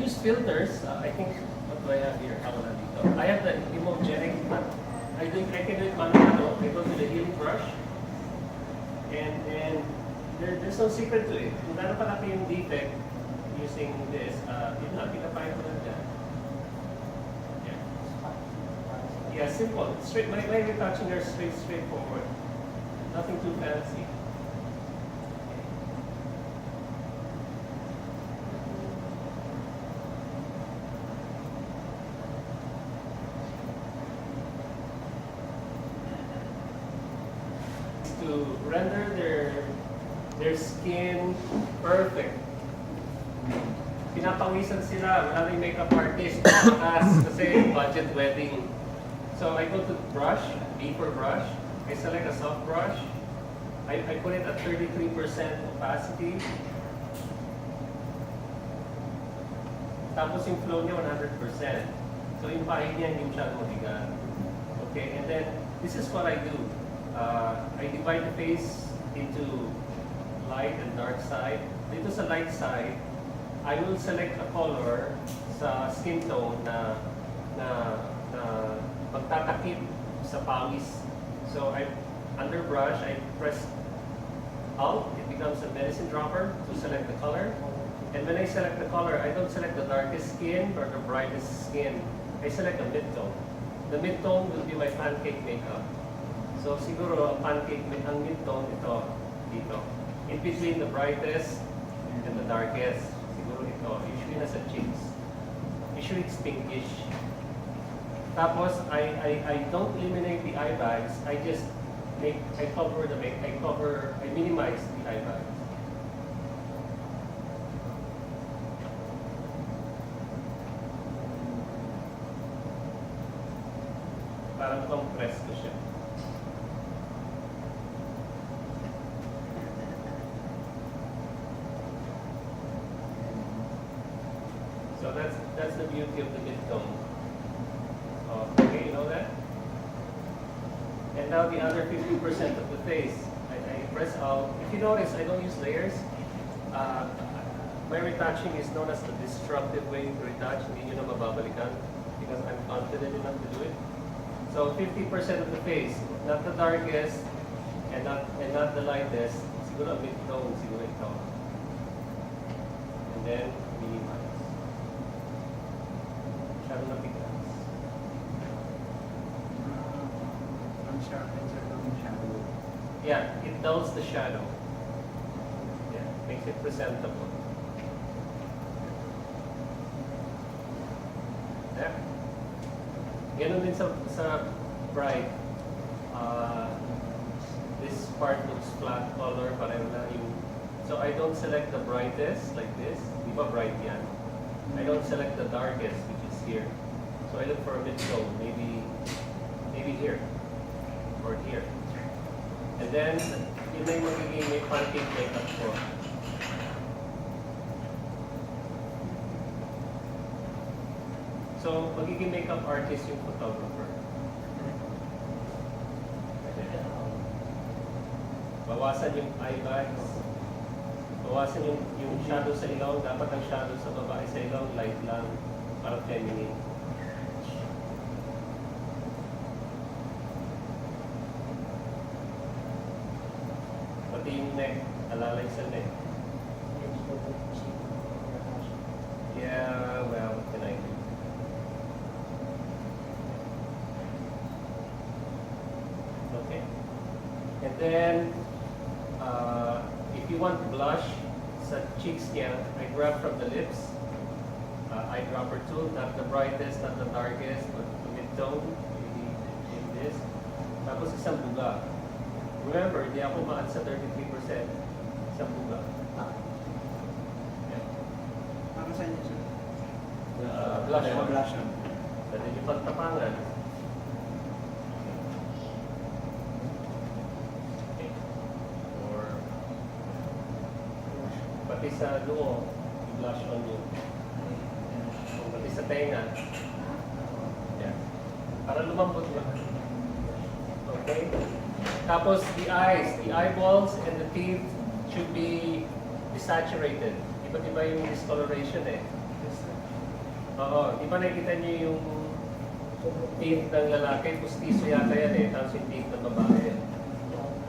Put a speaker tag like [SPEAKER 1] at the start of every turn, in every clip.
[SPEAKER 1] use filters. I think, what do I have here? I have the Emogenic. I can do it manual. I go to the healing brush. And there's no secret to it. Kung gano'n palaki yung defect using this, yun lang, pinapay ko lang dyan. Yeah. Yeah, simple. Straight, my retouching are straightforward. Nothing too fancy. To render their skin perfect. Pinapawisan sila, wala rin makeup artist, kasi budget wedding. So I go to brush, B for brush, I select a soft brush, I put it at 33% opacity. Tapos yung flow niya 100%. So yung pahid niya hindi masyadong mabigat. Okay, and then this is what I do. I divide the face into light and dark side. Dito sa light side, I will select a color sa skin tone na magtatakip sa pawis. So under brush, I press Alt, it becomes a medicine dropper to select the color. And when I select the color, I don't select the darkest skin or the brightest skin. I select a mid-tone. The mid-tone will be my pancake makeup. So siguro ang mid-tone ito, dito. In between the brightest and the darkest, siguro ito. Usually nasa cheeks. Usually it's pinkish. Tapos I don't eliminate the eye bags. I minimize the eye bags. Parang compress ko siya. So that's the beauty of the mid-tone. Okay, you know that? And now the other 50% of the face, I press out. If you notice, I don't use layers. My retouching is known as the destructive way to retouch. Hindi nyo na mababalikan because I'm confident enough to do it. So 50% of the face, not the darkest and not the lightest. Siguro a mid-tone, siguro ito. And then minimize. Shadow na pikas. Yeah, it dulls the shadow. Yeah, makes it presentable. Yeah. Ganun din sa bright. This part looks flat color, pareho na yung... So I don't select the brightest like this. Di ba bright yan? I don't select the darkest, which is here. So I look for a mid-tone, maybe here or here. And then yun na yung magiging may pancake makeup ko. So magiging makeup artist yung photographer. Bawasan yung eye bags. Bawasan yung shadow sa ilaw. Dapat ang shadow sa babae sa ilaw light lang para feminine. Pati yung neck, alalay sa neck. Yeah, well, what can I do? Okay. And then, if you want blush sa cheeks niya, I grab from the lips. Eyedropper tool, not the brightest, not the darkest, but the mid-tone, maybe in this. Tapos isang buga. Remember, hindi ako maan sa 33%. Isang buga. Yeah.
[SPEAKER 2] Para sa inyo, sir?
[SPEAKER 1] Blush on.
[SPEAKER 2] Blush on.
[SPEAKER 1] Pwede niyo pagtapangan. Okay. Or pati sa noo, i-blush on yun. Pati sa tenga. Yeah. Para lumambot ba? Okay? Tapos the eyes, the eyeballs, and the teeth should be desaturated. Iba-iba yung discoloration eh. Oo, di ba nakikita niyo yung teeth ng lalaki? Pustiso yata yan eh, tapos yung teeth ng babae.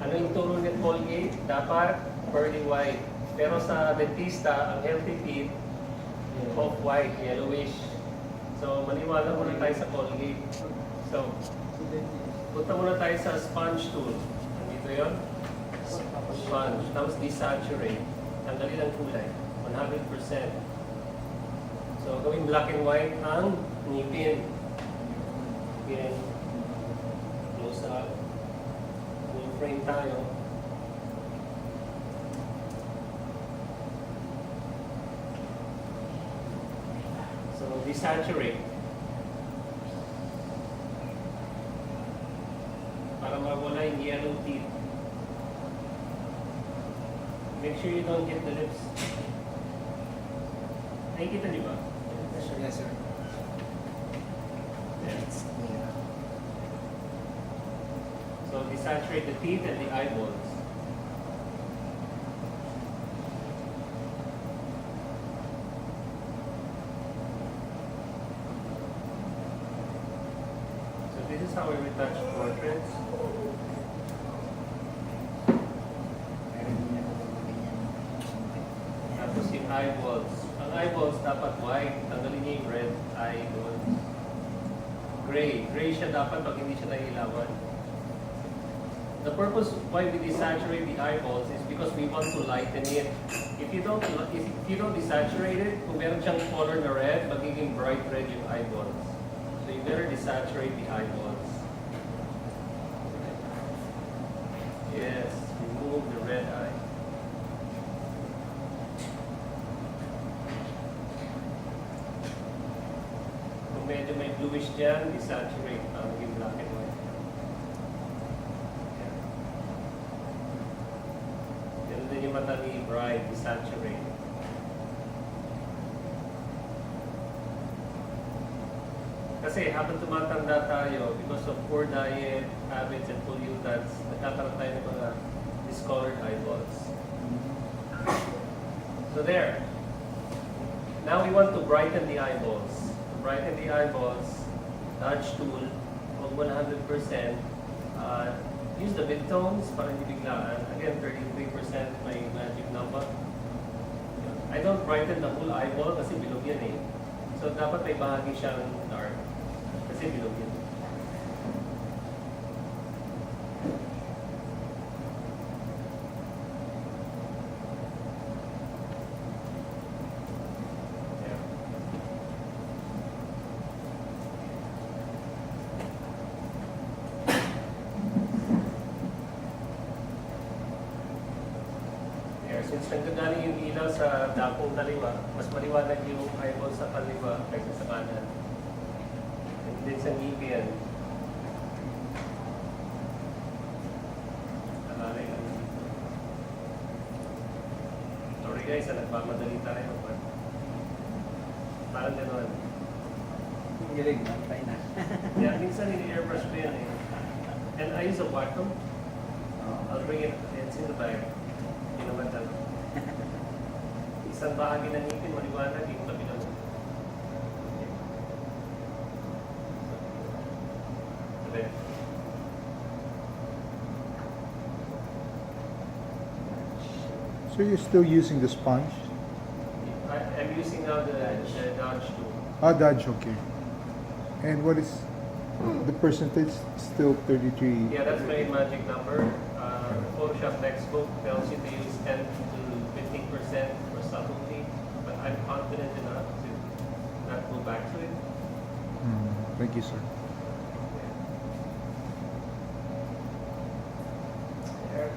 [SPEAKER 1] Ano yung turo ni Colgate? Dapat pearly white. Pero sa dentista, ang healthy teeth, off-white, yellowish. So, maniwala muna tayo sa Colgate. So, punta muna tayo sa sponge tool. Nandito yun? Sponge. Tapos desaturate. Tanggalin ang kulay. 100%. So, gawing black and white ang ngipin. Again, close up. Full frame tayo. So, desaturate. Para mawala yung yellow teeth. Make sure you don't get the lips. Nakikita niyo ba?
[SPEAKER 2] Yes, sir.
[SPEAKER 1] Yeah. So, desaturate the teeth and the eyeballs. So, this is how we retouch portraits. Tapos yung eyeballs. Ang eyeballs dapat white. Tanggalin niyo yung red eyeballs. Gray. Gray siya dapat pag hindi siya nahilawan. The purpose why we desaturate the eyeballs is because we want to lighten it. If you don't desaturate it, kung meron siyang color na red, magiging bright red yung eyeballs. So you better desaturate the eyeballs. Yes, remove the red eye. Kung medyo may bluish dyan, desaturate ang yung black and white. Yan din yung mata ni Bright, desaturate. Kasi habang tumatanda tayo, because of poor diet, habits, and pollutants, nagkakaroon tayo ng mga discolored eyeballs. So there. Now we want to brighten the eyeballs. To brighten the eyeballs, touch tool, huwag 100%. Use the midtones para hindi biglaan. Again, 33% may magic number. I don't brighten the whole eyeball kasi bilog yan eh. So dapat may bahagi siyang dark. Kasi bilog yun. Yeah. Yeah, since nanggagaling yung ilaw sa dakong kaliwa, mas maliwanag yung eyeball sa kaliwa kaysa sa kanan. And then sa ngipin. Alalay lang dito. Sorry guys, nagmamadali tayo. Parang gano'n.
[SPEAKER 2] Galing, bantay na.
[SPEAKER 1] Yeah, minsan ini-airbrush ko yan eh. And I use a vacuum. I'll bring it, it's in the bag. Hindi naman talaga. Isang bahagi ng ngipin, maliwanag, yung kabilang. Okay.
[SPEAKER 3] So you're still using the sponge?
[SPEAKER 1] I'm using now the Dodge tool.
[SPEAKER 3] Ah, Dodge, okay. And what is the percentage? Still 33?
[SPEAKER 1] Yeah, that's my magic number. Photoshop textbook tells you to use 10 to 15% for subtlety, but I'm confident enough to not go back to it.
[SPEAKER 3] Thank you, sir.
[SPEAKER 1] There.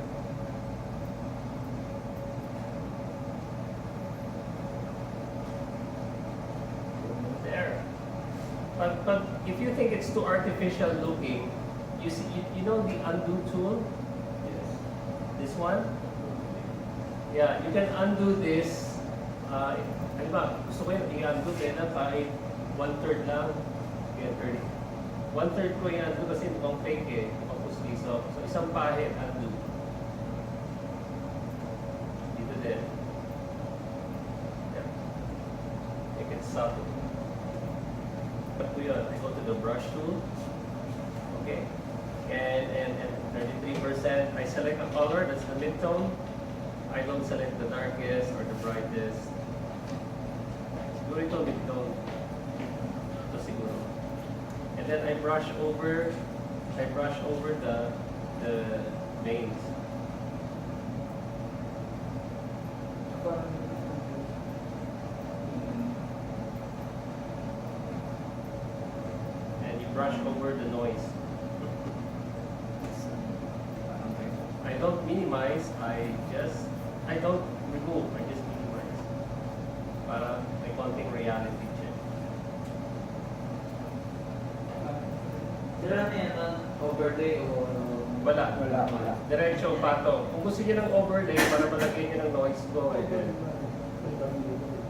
[SPEAKER 1] There. But if you think it's too artificial looking, you see, you know the undo tool? This one? Yeah, you can undo this. Ano ba, gusto ko yung i-undo kaya na kahit 1/3 lang. Kaya 30. 1/3 ko i-undo kasi mukhang fake eh, mukhang pustiso. So isang pahit, undo. Dito din. Yeah. Make it subtle. Pag ko yun, I go to the brush tool. Okay? And 33%, I select a color, that's the mid-tone. I don't select the darkest or the brightest. Siguro ito, mid-tone. Ito siguro. And then I brush over the veins. And you brush over the noise. I don't minimize, I don't remove, I just minimize. Para may konting reality check.
[SPEAKER 2] Sila na yan ang overlay o
[SPEAKER 1] Wala.
[SPEAKER 2] Wala.
[SPEAKER 1] Diretso, pato. Kung gusto niyo ng overlay para malagay niyo ng noise, go ahead.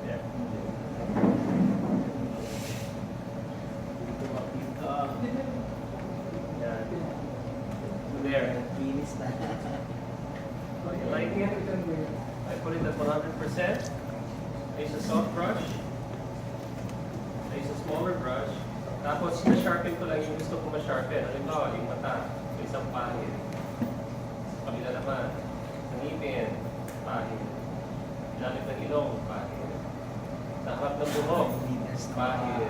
[SPEAKER 1] Yeah. Yan. There.
[SPEAKER 2] Kinis na.
[SPEAKER 1] So you like it? I put it at 100%. I use a soft brush. I use a smaller brush. Tapos, na-sharpen ko lang yung gusto ko ma-sharpen. Halimbawa, yung mata. May isang pahid. Kabila naman. Ang ngipin. Pahid. Ilalim ng ilong. Pahid. Sa harap ng buhok. Pahid.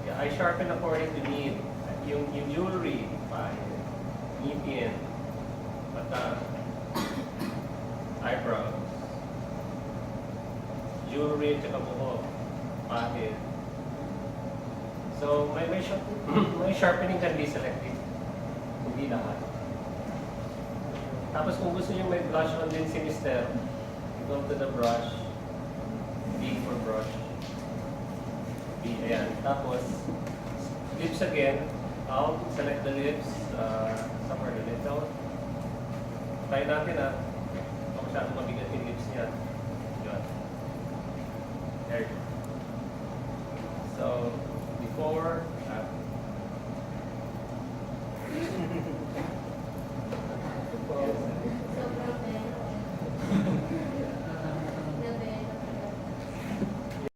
[SPEAKER 1] Yeah, I sharpen according to need. Yung jewelry. Pahid. Ngipin. Mata. Eyebrows. Jewelry at saka buhok. Pahid. So, may sharpening can be selective. Hindi lahat. Tapos kung gusto niyo may blush on din si Mr. Go to the brush. B for brush. B, ayan. Tapos, lips again. Out, select the lips. Somewhere the little. Try natin Huwag masyadong mabigat yung lips niya. Yun. There you go. So, before, after.